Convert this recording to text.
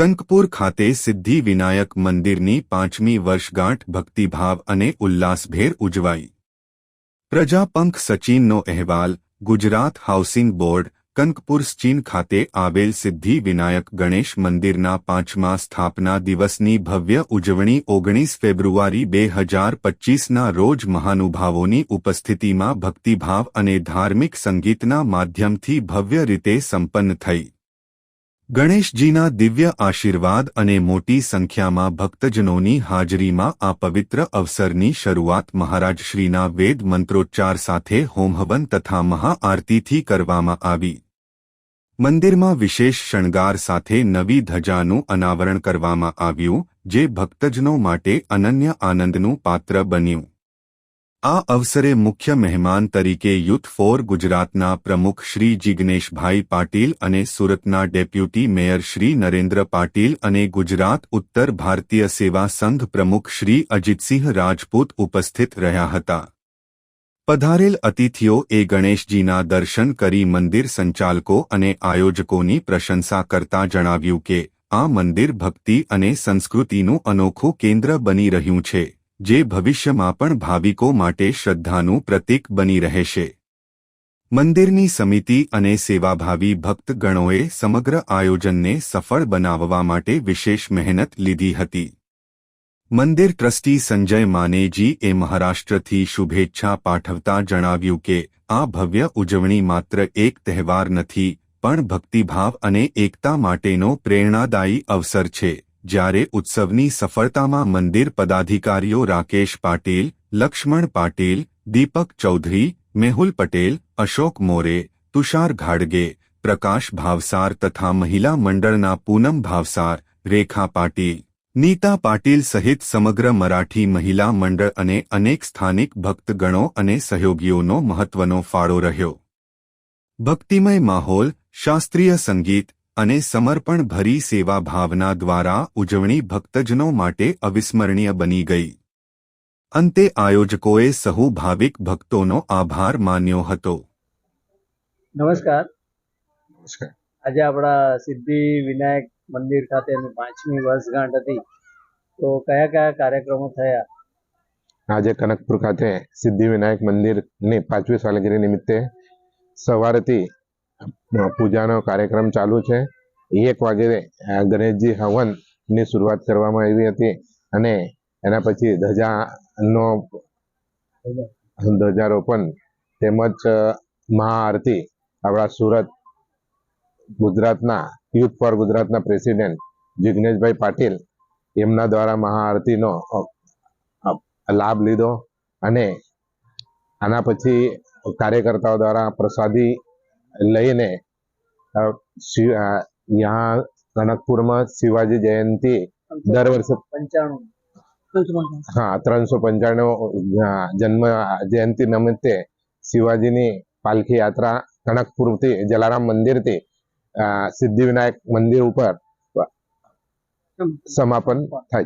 કનકપુર ખાતે સિદ્ધિ વિનાયક મંદિરની 5મી વર્ષગાંઠ ભક્તિભાવ અને ઉલ્લાસભેર ઉજવાઈ। પ્રજાપંખ સચિનનો અહેવાલ। ગુજરાત હાઉસિંગ બોર્ડ કનકપુર સચિન ખાતે આવેલ સિદ્ધિ વિનાયક ગણેશ મંદિરના 5મા સ્થાપના દિવસની ભવ્ય ઉજવણી 19 ફેબ્રુઆરી 2025ના રોજ મહાનુભાવોની ઉપસ્થિતિમાં ભક્તિભાવ અને ધાર્મિક સંગીતના માધ્યમથી ભવ્ય રીતે સંપન્ન થઈ। ગણેશજીના દિવ્ય આશીર્વાદ અને મોટી સંખ્યામાં ભક્તજનોની હાજરીમાં આ પવિત્ર અવસરની શરૂઆત મહારાજશ્રીના વેદ મંત્રોચ્ચાર સાથે હોમહવન તથા મહાઆરતીથી કરવામાં આવી। મંદિરમાં વિશેષ શણગાર સાથે નવી ધજાનું અનાવરણ કરવામાં આવ્યું, જે ભક્તજનો માટે અનન્ય આનંદનું પાત્ર બન્યું। આ અવસરે મુખ્ય મહેમાન તરીકે યુથ ફોર ગુજરાતના પ્રમુખ શ્રી જિગ્નેશભાઈ પાટીલ અને સુરતના ડેપ્યુટી મેયર શ્રી નરેન્દ્ર પાટીલ અને ગુજરાત ઉત્તર ભારતીય સેવા સંઘ પ્રમુખ શ્રી અજીતસિંહ રાજપૂત ઉપસ્થિત રહ્યા હતા। પધારેલ અતિથિઓએ ગણેશજીના દર્શન કરી મંદિર સંચાલકો અને આયોજકોની પ્રશંસા કરતા જણાવ્યું કે આ મંદિર ભક્તિ અને સંસ્કૃતિનું અનોખું કેન્દ્ર બની રહ્યું છે, જે ભવિષ્યમાં પણ ભાવિકો માટે શ્રદ્ધાનું પ્રતીક બની રહેશે। મંદિરની સમિતિ અને સેવાભાવી ભક્તગણોએ સમગ્ર આયોજનને સફળ બનાવવા માટે વિશેષ મહેનત લીધી હતી। મંદિર ટ્રસ્ટી સંજય માનેજીએ મહારાષ્ટ્રથી શુભેચ્છા પાઠવતા જણાવ્યું કે આ ભવ્ય ઉજવણી માત્ર એક તહેવાર નથી, પણ ભક્તિભાવ અને એકતા માટેનો પ્રેરણાદાયી અવસર છે। જ્યારે ઉત્સવની સફળતામાં મંદિર પદાધિકારીઓ રાકેશ પાટીલ, લક્ષ્મણ પાટીલ, દીપક ચૌધરી, મેહુલ પટેલ, અશોક મોરે, તુષાર ઘાડગે, પ્રકાશ ભાવસાર તથા મહિલા મંડળના પૂનમ ભાવસાર, રેખા પાટીલ, નીતા પાટીલ સહિત સમગ્ર મરાઠી મહિલા મંડળ અને અનેક સ્થાનિક ભક્તગણો અને સહયોગીઓનો મહત્વનો ફાળો રહ્યો। ભક્તિમય માહોલ, શાસ્ત્રીય સંગીત અને સમર્પણ ભરી સેવા ભાવના દ્વારા ઉજવણી ભક્તજનો માટે અવિસ્મરણીય બની ગઈ। અંતે આયોજકોએ સહુ ભાવિક ભક્તોનો આભાર માન્યો હતો। નમસ્કાર। આજે આપણા સિદ્ધિ વિનાયક મંદિર ખાતેની 5મી વર્ષગાંઠ હતી, તો કયા કયા કાર્યક્રમો થયા? આજે કનકપુર ખાતે સિદ્ધિ વિનાયક મંદિરની 5મી સાલગીરી નિમિત્તે સવારથી પૂજાનો કાર્યક્રમ ચાલુ છે। 1 વાગે ગણેશજી હવનની શરૂઆત કરવામાં આવી હતી અને એના પછી ધ્વજારોપણ તેમજ મહાઆરતી આપણા સુરત ગુજરાતના યુથ ફોર ગુજરાતના પ્રેસિડેન્ટ જિગ્નેશભાઈ પાટીલ એમના દ્વારા મહાઆરતીનો લાભ લીધો અને આના પછી કાર્યકર્તાઓ દ્વારા પ્રસાદી લઈને यहाँ कनकपुर में शिवाजी जयंती दर वर्ष 395 जन्म जयंती निमित्ते शिवाजी नी पालखी यात्रा कनकपुर थी जलाराम मंदिर थी सिद्धि विनायक मंदिर ऊपर समापन थाय।